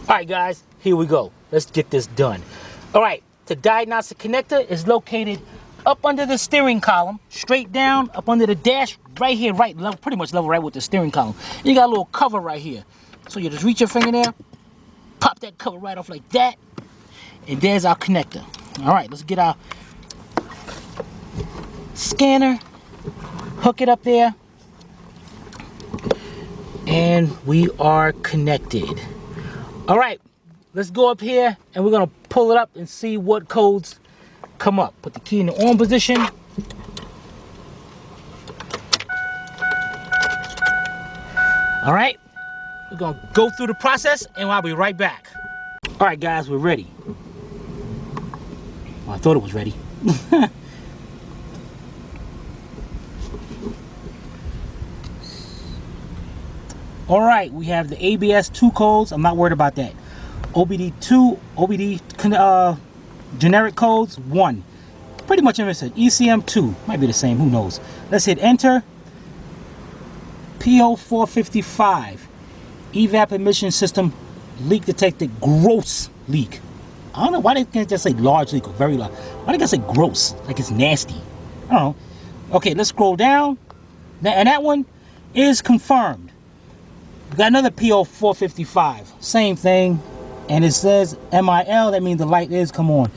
Alright guys, here we go. Let's get this done. Alright, the diagnostic connector is located up under the steering column, straight down, up under the dash, right here, right level, pretty much level right with the steering column. You got a little cover right here. So you just reach your finger there, pop that cover right off like that, and there's our connector. Alright, let's get our scanner, hook it up there, and we are connected. Alright, let's go up here and we're going to pull it up and see what codes come up. Put the key in the on position. Alright, we're going to go through the process and I'll be right back. Alright guys, we're ready. Well, I thought it was ready. Alright, we have the ABS 2 codes. I'm not worried about that. OBD generic codes 1. Pretty much everything. ECM 2. Might be the same, who knows. Let's hit enter. P0455. EVAP emission system leak detected, gross leak. I don't know why they can't just say large leak or very large. Why they gotta say gross? Like it's nasty. I don't know. Okay, let's scroll down. And that one is confirmed. We got another P0455, same thing, and it says MIL. That means the light is come on.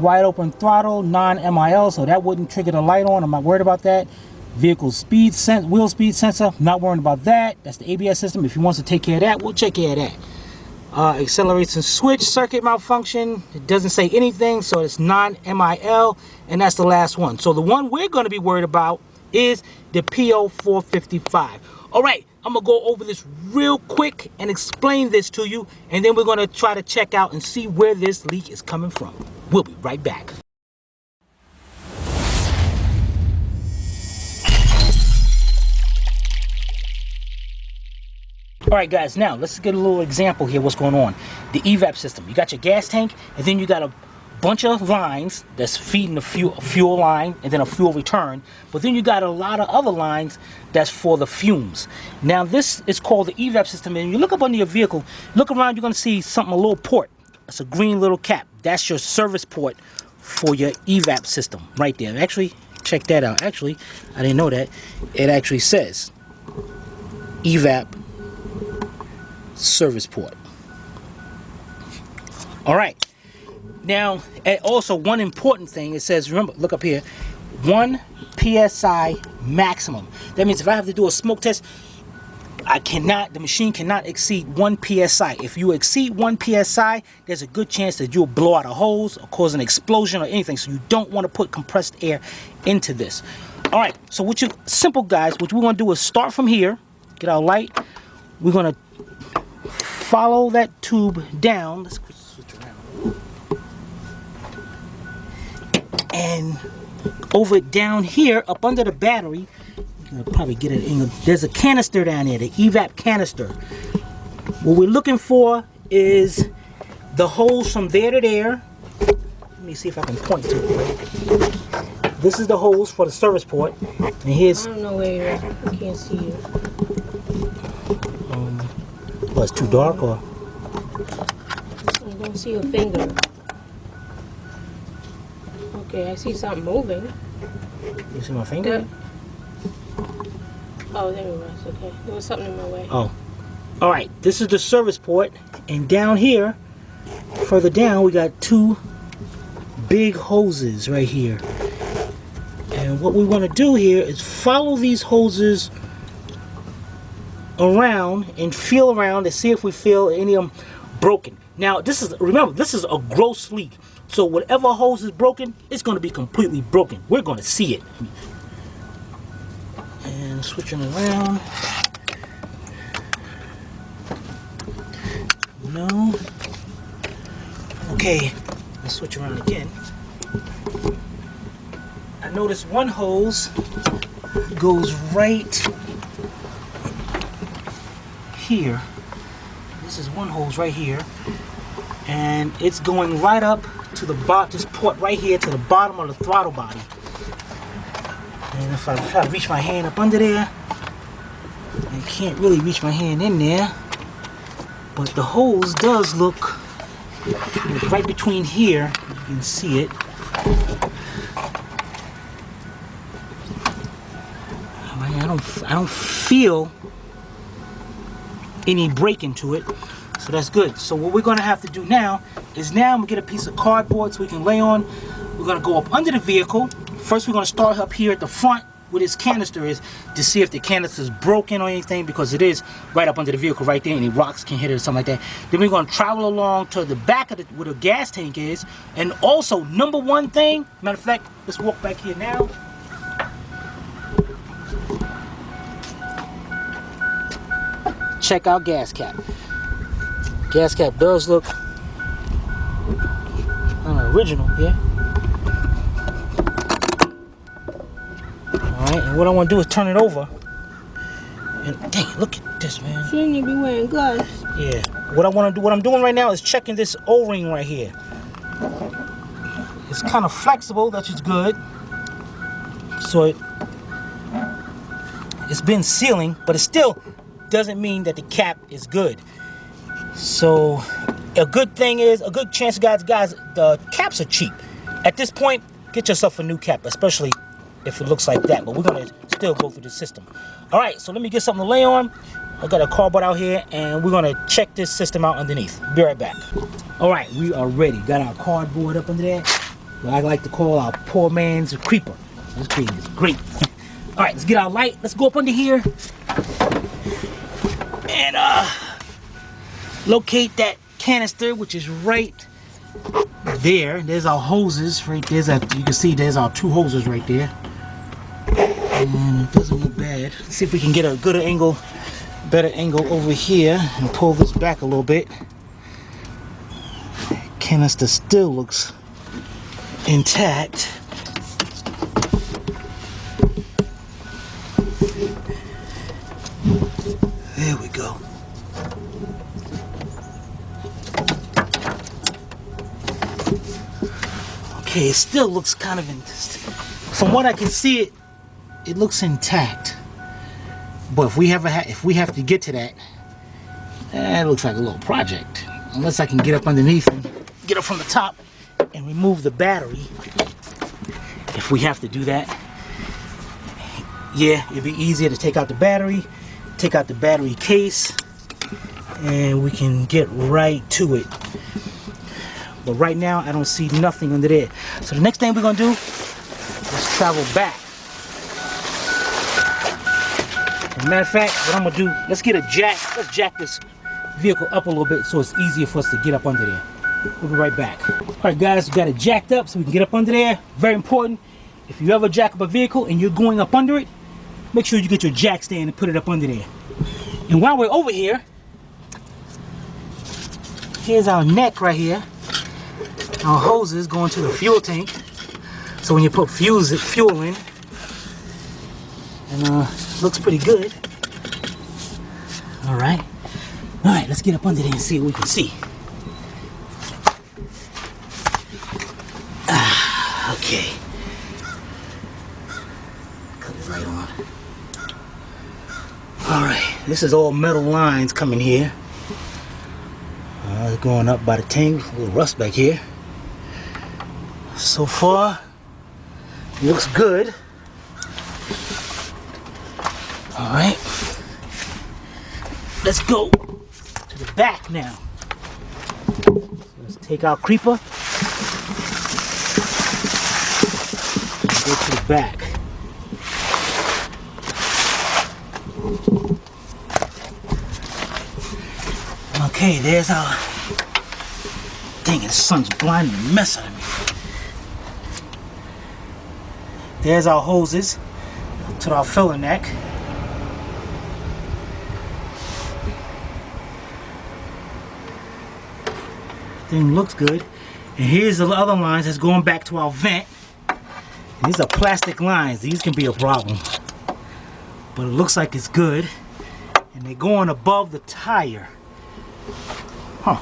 Wide open throttle, non-MIL, so that wouldn't trigger the light on. I'm not worried about that. Vehicle speed wheel speed sensor, not worried about that. That's the ABS system. If he wants to take care of that, we'll take care of that. Acceleration switch circuit malfunction. It doesn't say anything, so it's non-MIL, and that's the last one. So the one we're going to be worried about is the P0455. All right. I'm going to go over this real quick and explain this to you, and then we're going to try to check out and see where this leak is coming from. We'll be right back. Alright guys, now let's get a little example here what's going on. The EVAP system. You got your gas tank, and then you got a bunch of lines that's feeding the fuel line and then a fuel return, but then you got a lot of other lines that's for the fumes. Now this is called the EVAP system, and you look up under your vehicle, look around, you're going to see something, a little port. It's a green little cap. That's your service port for your EVAP system right there. Actually, check that out. Actually, I didn't know that. It actually says EVAP service port. Alright. Now, also one important thing, it says, remember, look up here, 1 PSI maximum. That means if I have to do a smoke test, the machine cannot exceed 1 PSI. If you exceed 1 PSI, there's a good chance that you'll blow out a hose or cause an explosion or anything. So you don't want to put compressed air into this. All right, so simple guys, what we're going to do is start from here, get our light. We're going to follow that tube down. Let's switch around. And over down here, up under the battery, you can probably get it in. There's a canister down there, the EVAP canister. What we're looking for is the hose from there to there. Let me see if I can point to it. This is the hose for the service port. And here's. I don't know where you're at. I can't see you. Well, it's too dark, or? I don't see your finger. Okay, I see something moving. You see my finger? Oh, there it was. Okay, there was something in my way. Oh, all right. This is the service port, and down here, further down, we got 2 big hoses right here. And what we want to do here is follow these hoses around and feel around to see if we feel any of them broken. Now, remember, this is a gross leak. So whatever hose is broken, it's going to be completely broken. We're going to see it. And switching around. No. Okay, let's switch around again. I noticed one hose goes right here. This is one hose right here, and it's going right up to the bottom, this port right here to the bottom of the throttle body. And if I try to reach my hand up under there, I can't really reach my hand in there. But the hose does look right between here. You can see it. I don't feel any break into it, so that's good. So what we're going to have to do now is I'm going to get a piece of cardboard so we can lay on. We're going to go up under the vehicle. First, we're going to start up here at the front where this canister is to see if the canister is broken or anything, because it is right up under the vehicle right there. Any rocks can hit it or something like that. Then we're going to travel along to the back of where the gas tank is. And also, number one thing, matter of fact, let's walk back here now. Check out gas cap. Gas cap does look original, yeah. Alright, and what I want to do is turn it over. And dang, look at this, man. Shouldn't you be wearing gloves? Yeah. What I want to do, what I'm doing right now is checking this O-ring right here. It's kind of flexible, that's just good. So it's been sealing, but it still doesn't mean that the cap is good. So a good thing is, a good chance, guys, the caps are cheap. At this point, get yourself a new cap, especially if it looks like that. But we're gonna still go through the system. All right, so let me get something to lay on. I got a cardboard out here, and we're gonna check this system out underneath. Be right back. All right, we are ready. Got our cardboard up under there. What I like to call our poor man's creeper. This creeper is great. All right, let's get our light. Let's go up under here and locate that canister, which is right there. There's our hoses right there. You can see there's our two hoses right there. And it doesn't look bad. Let's see if we can get a good angle, better angle over here and pull this back a little bit. Canister still looks intact. There we go. Okay, it still looks kind of from what I can see, it looks intact. But if we have to get to that, it looks like a little project. Unless I can get up underneath and get up from the top and remove the battery. If we have to do that, yeah, it'd be easier to take out the battery, take out the battery case, and we can get right to it. But right now, I don't see nothing under there. So the next thing we're gonna do is travel back. As a matter of fact, what I'm gonna do, let's get a jack. Let's jack this vehicle up a little bit so it's easier for us to get up under there. We'll be right back. All right, guys, we got it jacked up so we can get up under there. Very important. If you ever jack up a vehicle and you're going up under it, make sure you get your jack stand and put it up under there. And while we're over here, here's our neck right here. Our hoses going to the fuel tank. So when you put fuel in, and looks pretty good. All right, let's get up under there and see what we can see. Okay. Cut it right on. All right, this is all metal lines coming here. Going up by the tank, a little rust back here. So far, it looks good. All right, let's go to the back now. So let's take our creeper and go to the back. Okay, there's our. Dang it, the sun's blinding the mess out of me. There's our hoses to our filler neck. Thing looks good. And here's the other lines that's going back to our vent. These are plastic lines. These can be a problem. But it looks like it's good. And they're going above the tire. Huh.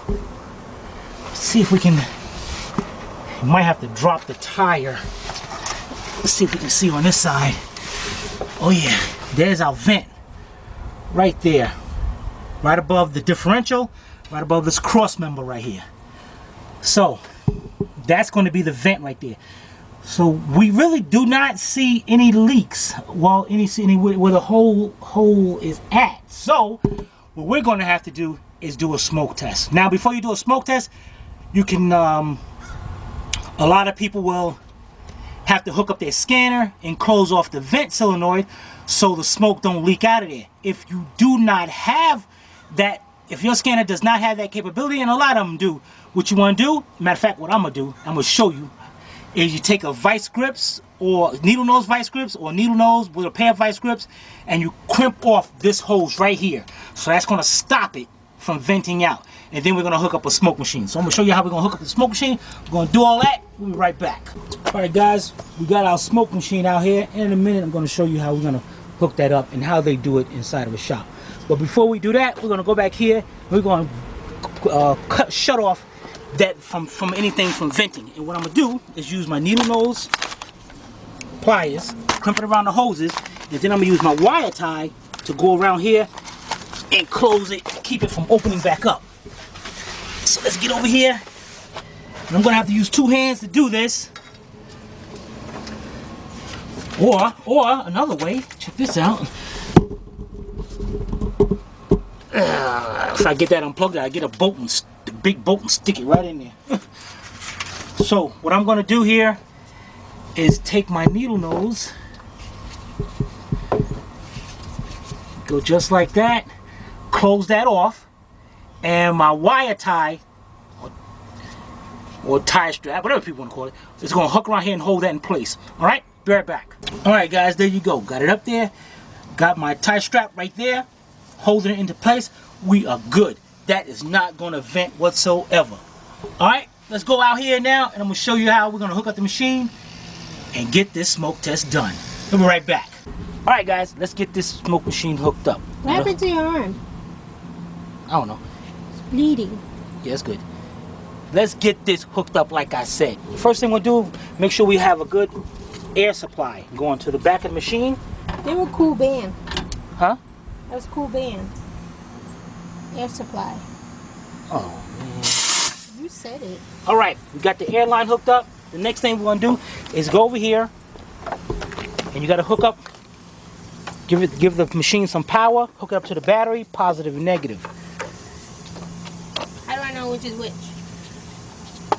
Let's see if we can. We might have to drop the tire. Let's see if we can see on this side. Oh yeah, there's our vent. Right there. Right above the differential. right above this cross member right here. So that's going to be the vent right there. So we really do not see any leaks. Well, any where the hole is at. So what we're going to have to do is do a smoke test. Now, before you do a smoke test, you can. A lot of people will have to hook up their scanner and close off the vent solenoid so the smoke don't leak out of there. If you do not have that, if your scanner does not have that capability, and a lot of them do, what you want to do, matter of fact, what I'm going to do, I'm going to show you, is you take a vice grips or needle nose vice grips or needle nose with a pair of vice grips and you crimp off this hose right here. So that's going to stop it from venting out. And then we're going to hook up a smoke machine. So I'm going to show you how we're going to hook up the smoke machine. We're going to do all that. We'll be right back. All right, guys, we got our smoke machine out here. And in a minute, I'm going to show you how we're going to hook that up and how they do it inside of a shop. But before we do that, we're going to go back here. We're going to shut off that from anything from venting. And what I'm going to do is use my needle nose pliers, crimp it around the hoses, and then I'm going to use my wire tie to go around here and close it, keep it from opening back up. So let's get over here. And I'm going to have to use two hands to do this. Or another way, check this out. If I get that unplugged, I get a bolt and big bolt and stick it right in there. So what I'm going to do here is take my needle nose, go just like that, close that off, and my wire tie or tie strap, whatever people want to call it, is going to hook around here and hold that in place. All right, be right back. All right, guys, there you go. Got it up there. Got my tie strap right there, holding it into place. We are good. That is not going to vent whatsoever. All right, let's go out here now, and I'm going to show you how we're going to hook up the machine and get this smoke test done. We'll be right back. All right, guys, let's get this smoke machine hooked up. What happened to your arm? I don't know. It's bleeding. Yeah, it's good. Let's get this hooked up like I said. First thing we'll do, make sure we have a good air supply going to the back of the machine. They were cool band. Huh? That was cool band. Air supply. Oh, man. You said it. All right, we got the air line hooked up. The next thing we're going to do is go over here, and you got to hook up, give the machine some power, hook it up to the battery, positive and negative. How do I know which is which?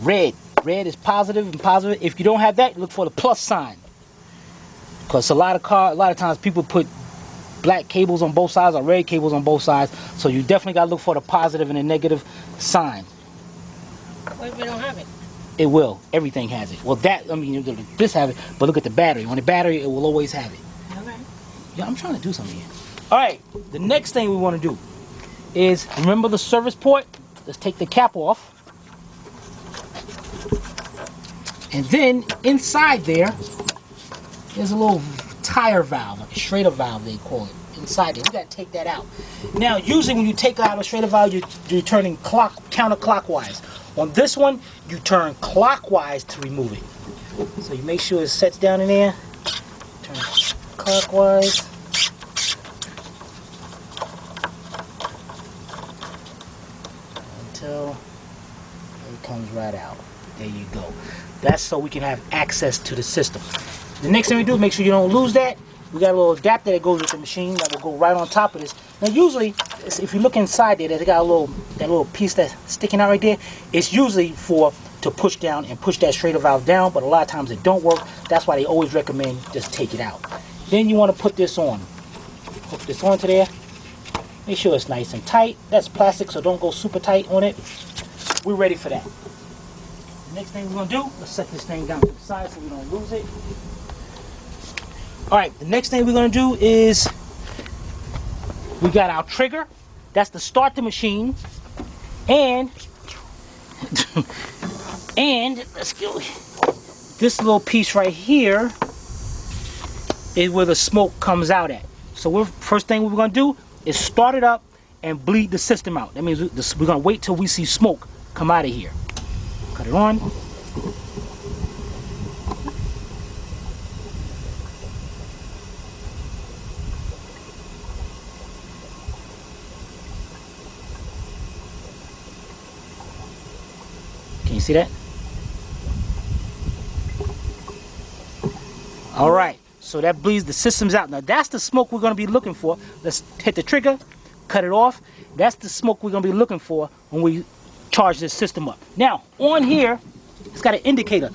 Red. Red is positive and positive. If you don't have that, look for the plus sign. Because a lot of times people put black cables on both sides or red cables on both sides. So you definitely got to look for the positive and the negative sign. What if we don't have it? It will. Everything has it. Well, this have it, but look at the battery. On the battery, it will always have it. Okay. Yeah, I'm trying to do something here. All right, the next thing we want to do is, remember the service port? Let's take the cap off. And then inside there's a little tire valve, like a Schrader valve they call it. Inside there, you got to take that out. Now, usually when you take out a Schrader valve, you're turning counterclockwise. On this one, you turn clockwise to remove it. So you make sure it sets down in there. Turn clockwise. Until it comes right out. There you go. That's so we can have access to the system. The next thing we do, make sure you don't lose that. We got a little adapter that goes with the machine that will go right on top of this. Now usually, if you look inside there, they got that little piece that's sticking out right there. It's usually to push down and push that Schrader valve down, but a lot of times it don't work. That's why they always recommend just take it out. Then you want to put this on. Hook this onto there. Make sure it's nice and tight. That's plastic, so don't go super tight on it. We're ready for that. The next thing we're going to do, let's set this thing down to the side so we don't lose it. Alright, the next thing we're going to do is we got our trigger. That's to start the machine. And let's go. This little piece right here is where the smoke comes out at. So first thing we're going to do is start it up and bleed the system out. That means we're going to wait till we see smoke come out of here. Cut it on. Can you see that? All right, so that bleeds the systems out. Now that's the smoke we're gonna be looking for. Let's hit the trigger, cut it off. That's the smoke we're gonna be looking for when we charge this system up. Now, on here, it's got an indicator,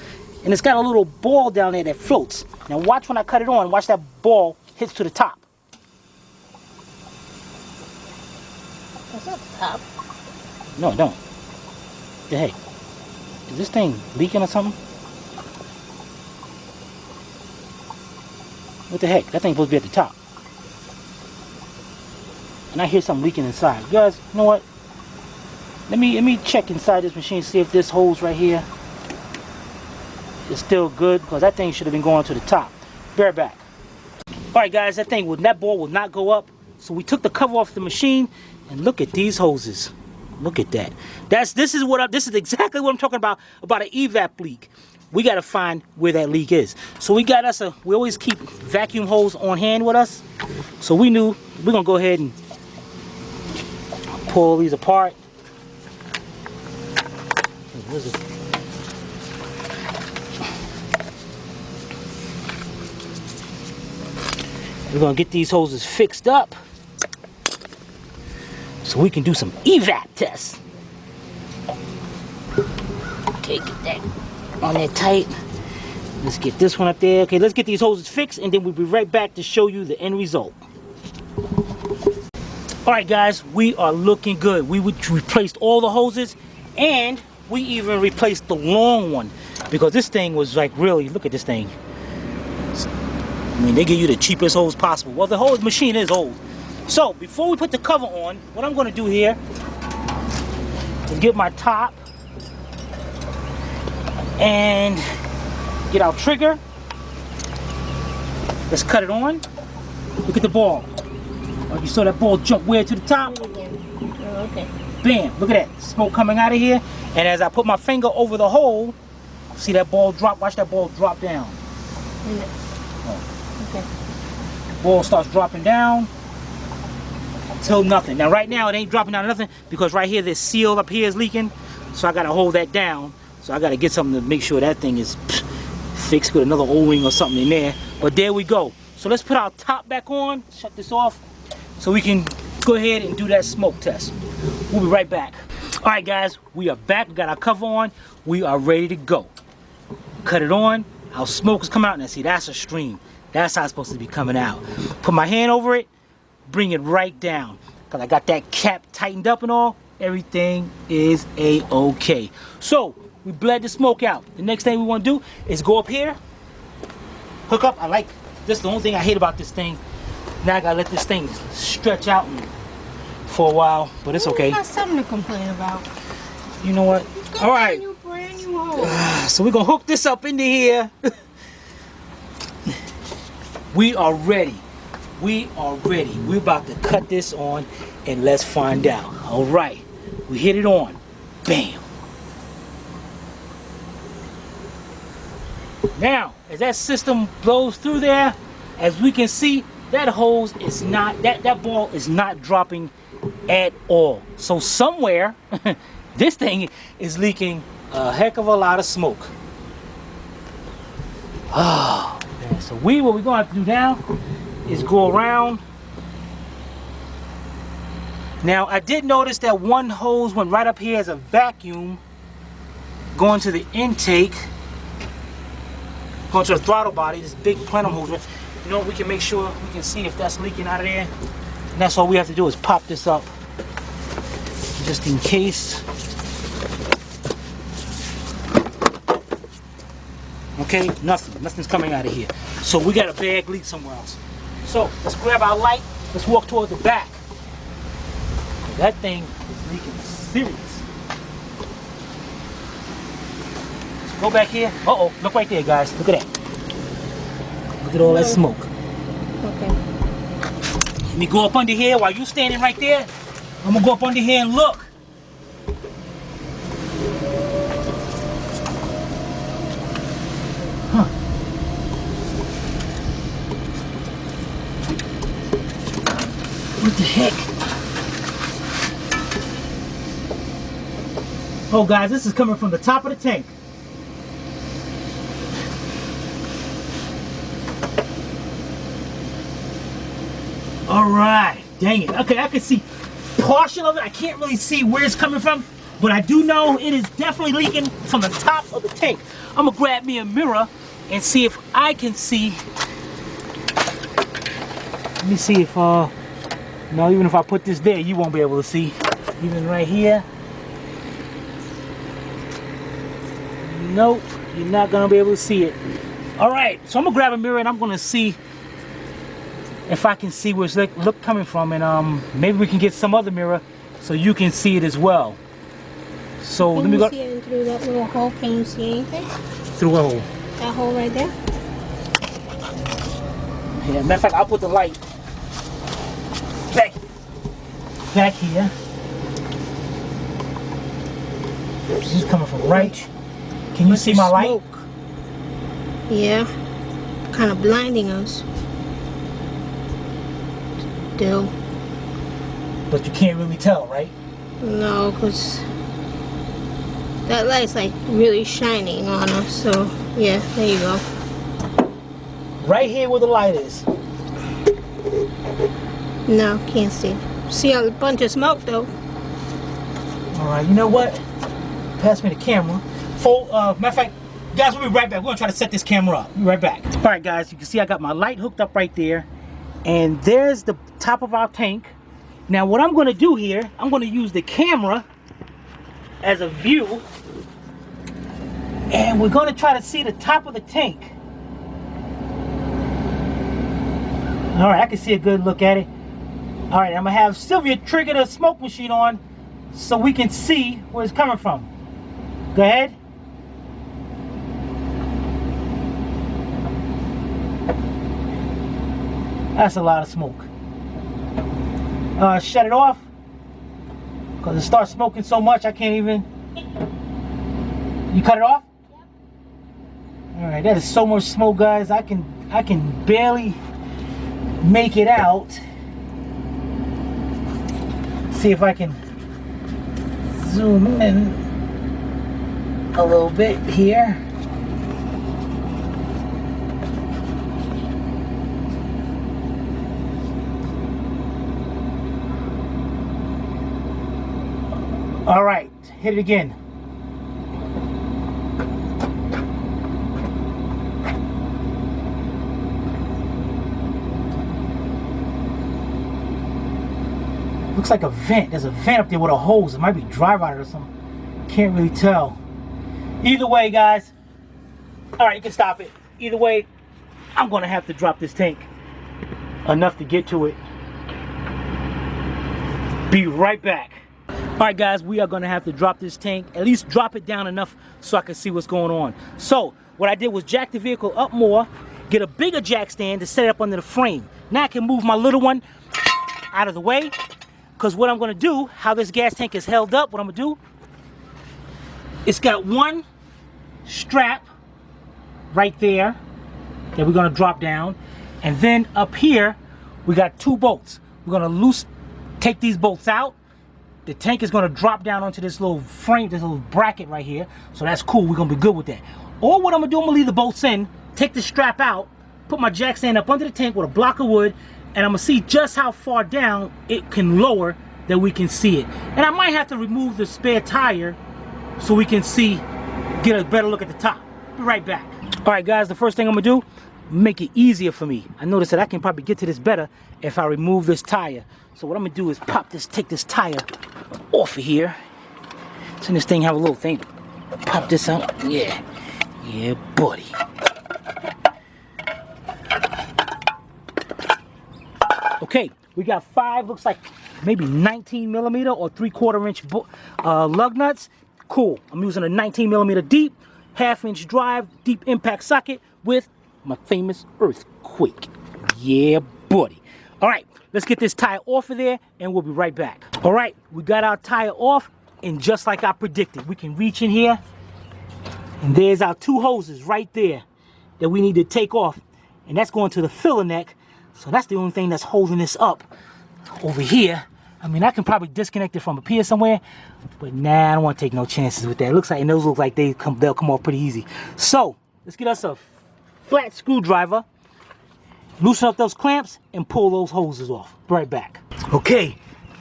and it's got a little ball down there that floats. Now watch when I cut it on, watch that ball hits to the top. That's not the top. No, don't. The heck? Is this thing leaking or something? What the heck? That thing's supposed to be at the top. And I hear something leaking inside. You guys, you know what? Let me check inside this machine, see if this hose right here is still good, because that thing should have been going to the top. Be right back. Alright guys, that ball will not go up. So we took the cover off the machine, and look at these hoses. Look at that. This is exactly what I'm talking about an EVAP leak. We got to find where that leak is. So we always keep vacuum hose on hand with us. So we knew we're gonna go ahead and pull these apart. We're gonna get these hoses fixed up so we can do some EVAP tests. Okay, get that on there tight. Let's get this one up there. Okay, let's get these hoses fixed, and then we'll be right back to show you the end result. Alright guys, we are looking good. We replaced all the hoses, and we even replaced the long one, because this thing was like, really, look at this thing. I mean, they give you the cheapest hose possible. Well, the whole machine is old. So before we put the cover on, what I'm going to do here is get my top and get our trigger. Let's cut it on. Look at the ball. You saw that ball jump way to the top? Oh, okay. Bam, look at that. Smoke coming out of here. And as I put my finger over the hole, see that ball drop? Watch that ball drop down. Okay. The ball starts dropping down till nothing. Now right now it ain't dropping down to nothing, because right here this seal up here is leaking. So I got to hold that down. So I got to get something to make sure that thing is fixed with another O-ring or something in there. But there we go. So let's put our top back on, shut this off, so we can go ahead and do that smoke test. We'll be right back. All right guys, we are back. We got our cover on. We are ready to go. Cut it on. Our smoke is coming out. Now see, that's a stream. That's how it's supposed to be coming out. Put my hand over it, bring it right down. Because I got that cap tightened up and all. Everything is A-okay. So, we bled the smoke out. The next thing we want to do is go up here, hook up. This is the only thing I hate about this thing. Now I gotta let this thing stretch out for a while, but it's okay. You got something to complain about. You know what? All right. Brand new hose. So we're gonna hook this up into here. We are ready. We are ready. We're about to cut this on, and let's find out. All right. We hit it on. Bam. Now, as that system blows through there, as we can see, that hose is not, that ball is not dropping at all. So somewhere, this thing is leaking a heck of a lot of smoke. Oh, man. So what we're gonna have to do now is go around. Now, I did notice that one hose went right up here as a vacuum, going to the intake, going to the throttle body, this big plenum hose. You know, we can make sure we can see if that's leaking out of there. And that's all we have to do is pop this up, just in case. Okay, nothing's coming out of here. So we got a bag leak somewhere else. So let's grab our light, let's walk toward the back. That thing is leaking serious. So go back here. Uh-oh, look right there, guys. Look at that. Look at all that smoke. Okay. Let me go up under here while you standing right there. I'm gonna go up under here and look. Huh. What the heck? Oh guys, this is coming from the top of the tank. All right, dang it. Okay, I can see partial of it. I can't really see where it's coming from, but I do know it is definitely leaking from the top of the tank. I'm gonna grab me a mirror and see if I can see. Let me see if, no, even if I put this there, you won't be able to see. Even right here. Nope, you're not gonna be able to see it. All right, so I'm gonna grab a mirror and I'm gonna see if I can see where it's look coming from, and maybe we can get some other mirror so you can see it as well. So let me go. Can you see it through that little hole? Can you see anything? Through a hole. That hole right there? Yeah, matter of fact, I'll put the light back here. This is coming from right. Can you see my light? Yeah, kind of blinding us. Still. But you can't really tell, right? No, because that light's like really shining on us. So yeah, there you go. Right here where the light is. No, can't see. See a bunch of smoke though. All right, you know what? Pass me the camera. Matter of fact, guys, we'll be right back. We're gonna try to set this camera up. Be right back. All right, guys, you can see I got my light hooked up right there, and there's the top of our tank. Now, what I'm gonna do here, I'm gonna use the camera as a view, and we're gonna try to see the top of the tank. All right, I can see a good look at it. All right, I'm gonna have Sylvia trigger the smoke machine on so we can see where it's coming from. Go ahead. That's a lot of smoke. Shut it off, because it starts smoking so much I can't even. You cut it off? Yep. All right, that is so much smoke, guys. I can barely make it out. See if I can zoom in a little bit here. All right, hit it again. Looks like a vent. There's a vent up there with a hose. It might be dry rot or something. Can't really tell. Either way, guys. All right, you can stop it. Either way, I'm gonna have to drop this tank enough to get to it. Be right back. All right, guys, we are gonna have to drop this tank, at least drop it down enough so I can see what's going on. So what I did was jack the vehicle up more, get a bigger jack stand to set it up under the frame. Now I can move my little one out of the way, because what I'm gonna do, how this gas tank is held up, what I'm gonna do, it's got one strap right there that we're gonna drop down, and then up here we got two bolts. We're gonna take these bolts out. The tank is gonna drop down onto this little frame, this little bracket right here. So that's cool, we're gonna be good with that. Or what I'm gonna do, I'm gonna leave the bolts in, take the strap out, put my jack stand up under the tank with a block of wood, and I'm gonna see just how far down it can lower that we can see it. And I might have to remove the spare tire so we can see, get a better look at the top. Be right back. All right, guys, the first thing I'm gonna do, make it easier for me. I noticed that I can probably get to this better if I remove this tire. So what I'm gonna do is take this tire off of here. So this thing have a little thing. Pop this out. Yeah, buddy. Okay, we got 5, looks like maybe 19 millimeter or 3/4 inch lug nuts. Cool. I'm using a 19 millimeter deep, 1/2 inch drive, deep impact socket with my famous earthquake. Yeah, buddy. All right, let's get this tire off of there and we'll be right back. All right, we got our tire off, and just like I predicted, we can reach in here and there's our 2 hoses right there that we need to take off, and that's going to the filler neck. So that's the only thing that's holding this up over here. I mean, I can probably disconnect it from a pier somewhere, but nah, I don't want to take no chances with that. It looks like, and those look like they'll come off pretty easy. So let's get us a flat screwdriver, loosen up those clamps, and pull those hoses off. Be right back. Okay,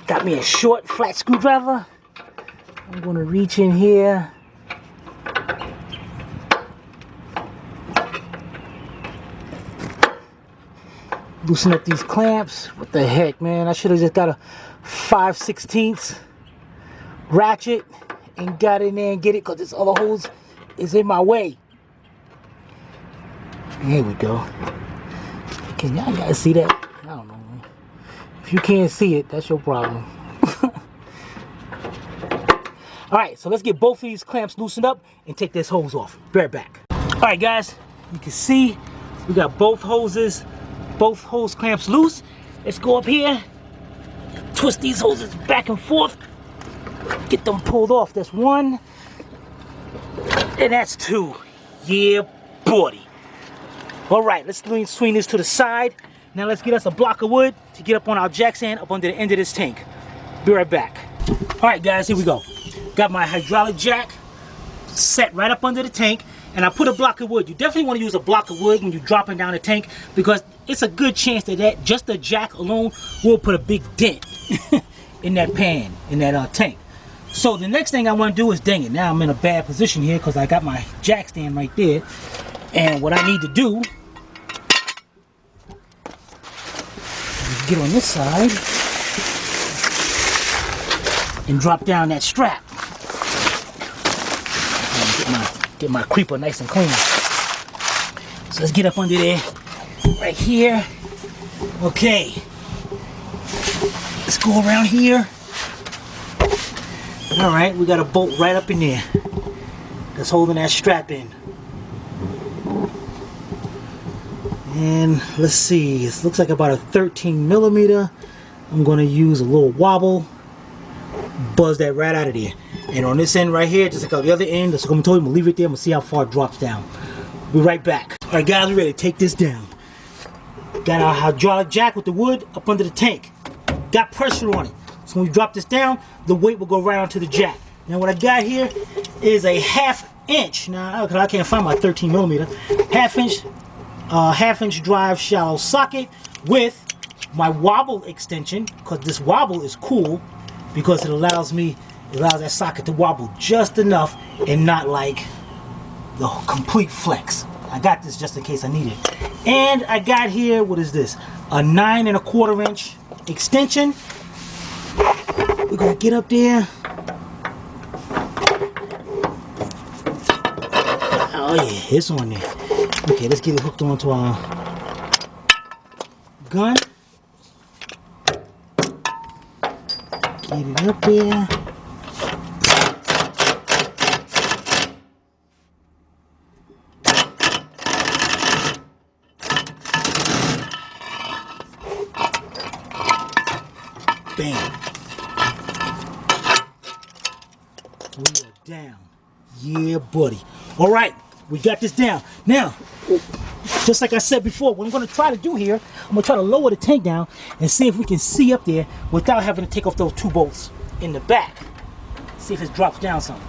got me a short flat screwdriver. I'm gonna reach in here. Loosen up these clamps. What the heck, man? I should have just got a 5/16 ratchet and got in there and get it, because this other hose is in my way. There we go. Can y'all guys see that? I don't know. If you can't see it, that's your problem. Alright, so let's get both of these clamps loosened up and take this hose off. Be right back. Alright guys, you can see we got both hoses, both hose clamps loose. Let's go up here, twist these hoses back and forth, get them pulled off. That's one, and that's two. Yeah, buddy. Alright, let's swing this to the side. Now let's get us a block of wood to get up on our jack stand up under the end of this tank. Be right back. Alright guys, here we go. Got my hydraulic jack set right up under the tank, and I put a block of wood. You definitely want to use a block of wood when you're dropping down the tank, because it's a good chance that just the jack alone will put a big dent in that pan, in that tank. So the next thing I want to do is, dang it, now I'm in a bad position here because I got my jack stand right there, and what I need to do is get on this side and drop down that strap. Get my creeper nice and clean. So let's get up under there, right here. Okay. Let's go around here. All right, we got a bolt right up in there that's holding that strap in. And let's see, it looks like about a 13 millimeter. I'm gonna use a little wobble, buzz that right out of there. And on this end right here, just like on the other end, that's what I'm told you, I'm gonna leave it there. I'm gonna see how far it drops down. We'll be right back. All right, guys, we're ready to take this down. Got our hydraulic jack with the wood up under the tank. Got pressure on it. So when we drop this down, the weight will go right onto the jack. Now what I got here is a 1/2 inch. Now, I can't find my 13 millimeter. 1/2 inch drive shallow socket with my wobble extension, because this wobble is cool because it allows that socket to wobble just enough and not like the complete flex. I got this just in case I need it. And I got here, what is this? A 9 1/4 inch extension. We're gonna get up there. Oh yeah, it's on there. Okay, let's get it hooked onto our gun. Get it up there. Bam. We are down. Yeah, buddy. All right, we got this down. Now, just like I said before, what I'm going to try to do here, I'm going to try to lower the tank down and see if we can see up there without having to take off those 2 bolts in the back. See if it drops down some.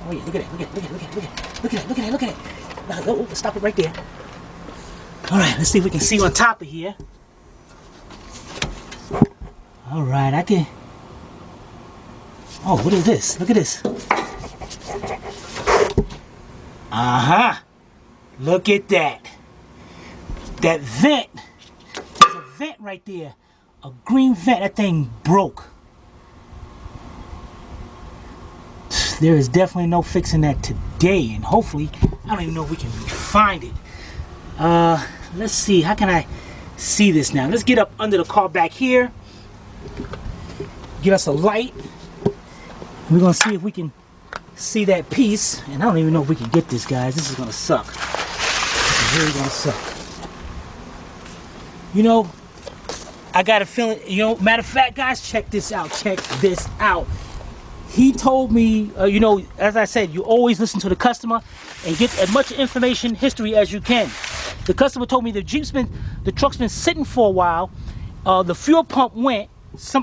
Oh yeah, look at it, look at it, look at it, look at it, look at it, look at it, look at it. Oh, stop it right there. All right, let's see if we can see on top of here. All right, I can. Oh, what is this? Look at this. Uh-huh. Look at that. That vent. There's a vent right there. A green vent. That thing broke. There is definitely no fixing that today, and hopefully, I don't even know if we can find it. Let's see. How can I see this now? Let's get up under the car back here. Get us a light. We're gonna see if we can see that piece. And I don't even know if we can get this, guys. This is gonna suck. This is really gonna suck. You know, I got a feeling, matter of fact, guys, check this out. Check this out. He told me, as I said, you always listen to the customer and get as much information history as you can. The customer told me the truck's been sitting for a while. The fuel pump went,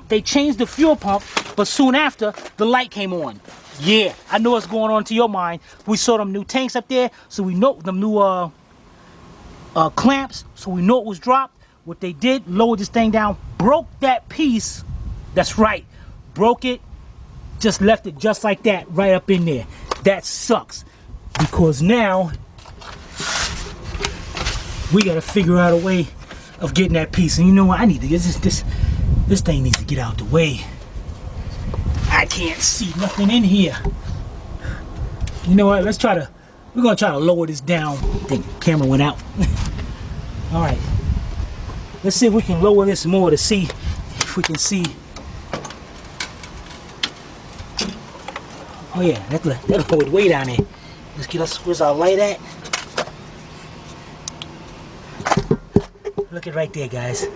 they changed the fuel pump, but soon after, the light came on. Yeah, I know what's going on to your mind. We saw them new tanks up there, so we know them new clamps, so we know it was dropped. What they did, lowered this thing down, broke that piece. That's right, broke it, just left it just like that, right up in there. That sucks, because now we gotta figure out a way of getting that piece. And you know what? I need to this thing needs to get out the way. I can't see nothing in here. You know what? We're gonna try to lower this down. I think the camera went out. All right. Let's see if we can lower this more to see if we can see. Oh yeah, that'll hold way down there. Let's get us, where's our light at? Look at right there, guys.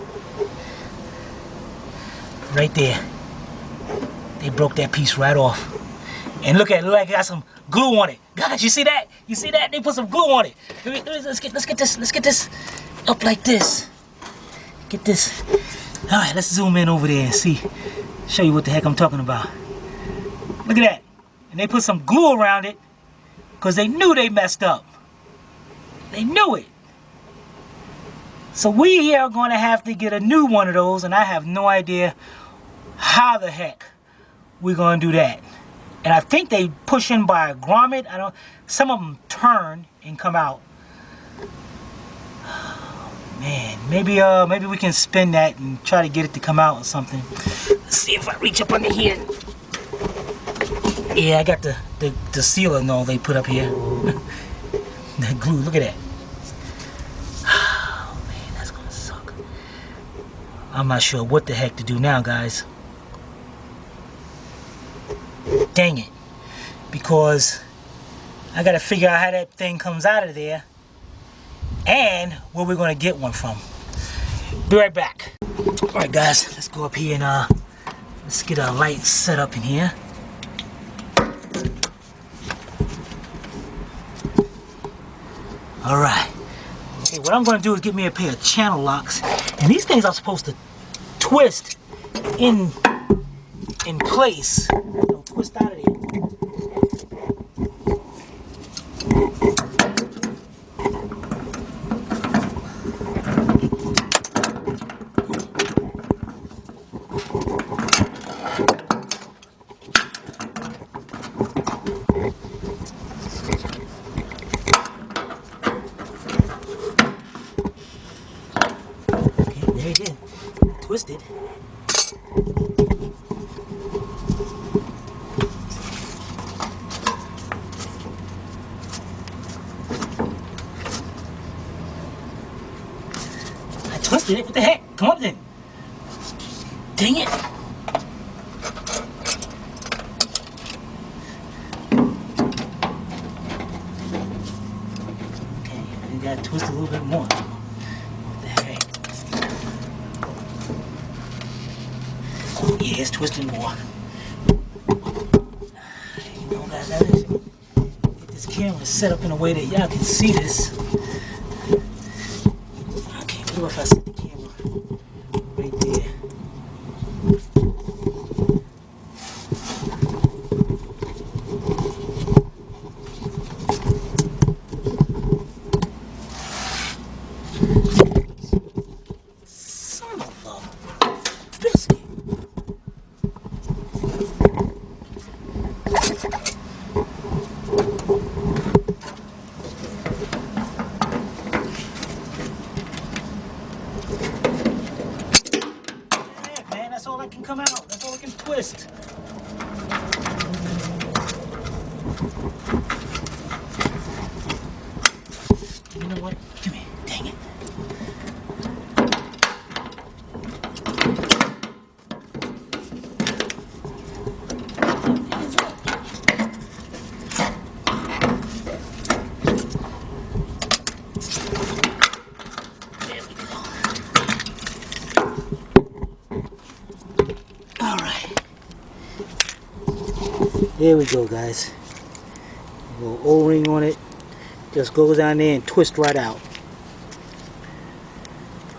Right there. They broke that piece right off. And look at it, like it got some glue on it. Guys, you see that? You see that? They put some glue on it. Let's get this up like this. Get this. All right, let's zoom in over there and see. Show you what the heck I'm talking about. Look at that. And they put some glue around it because they knew they messed up. They knew it. So we here are going to have to get a new one of those, and I have no idea how the heck we're going to do that. And I think they push in by a grommet. Some of them turn and come out. Man, maybe we can spin that and try to get it to come out or something. Let's see if I reach up under here. Yeah, I got the sealer and all they put up here. That glue, look at that. Oh man, that's gonna suck. I'm not sure what the heck to do now, guys. Dang it. Because I gotta figure out how that thing comes out of there and where we're gonna get one from. Be right back. Alright guys, let's go up here and let's get our light set up in here. Alright. Okay, what I'm gonna do is get me a pair of channel locks. And these things are supposed to twist in place. Don't twist out of there. There it is. Twisted. I twisted it. What the heck? Come up then. Dang it. Okay, I gotta twist a little bit more. Yeah, it's twisting more. You know, guys, I just get this camera set up in a way that y'all can see this. Okay, what if I set the camera right there? Son of a biscuit. That's all that can come out. That's all that can twist. You know what? Come here. Dang it. There we go, guys. A little O-ring on it. Just goes down there and twists right out.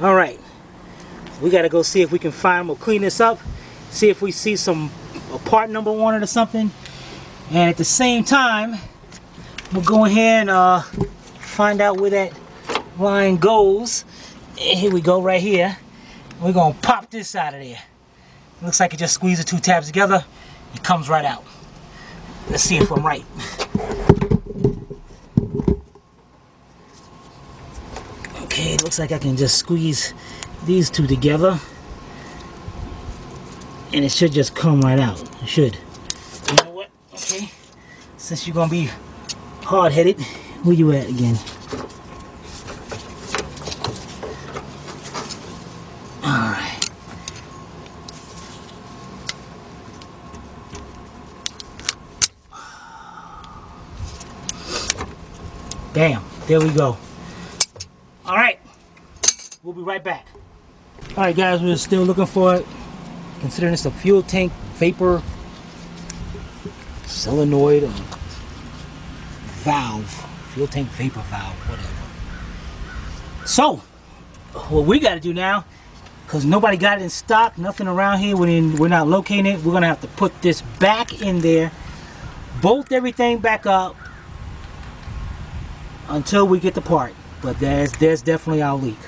Alright. we gotta go see if we can find, we'll clean this up, see if we see a part number on it or something. And at the same time, we'll go ahead and find out where that line goes. And here we go, right here. We're gonna pop this out of there. Looks like it just squeezed the two tabs together. It comes right out. Let's see if I'm right. Okay, it looks like I can just squeeze these two together. And it should just come right out. It should. You know what? Okay. Since you're gonna be hard-headed, where you at again? Alright. Bam. There we go. Alright. We'll be right back. Alright guys, we're still looking for it. Considering this a fuel tank vapor solenoid or valve. Fuel tank vapor valve, whatever. So, what we got to do now, because nobody got it in stock, nothing around here, we're not locating it, we're going to have to put this back in there, bolt everything back up until we get the part. But there's definitely our leak.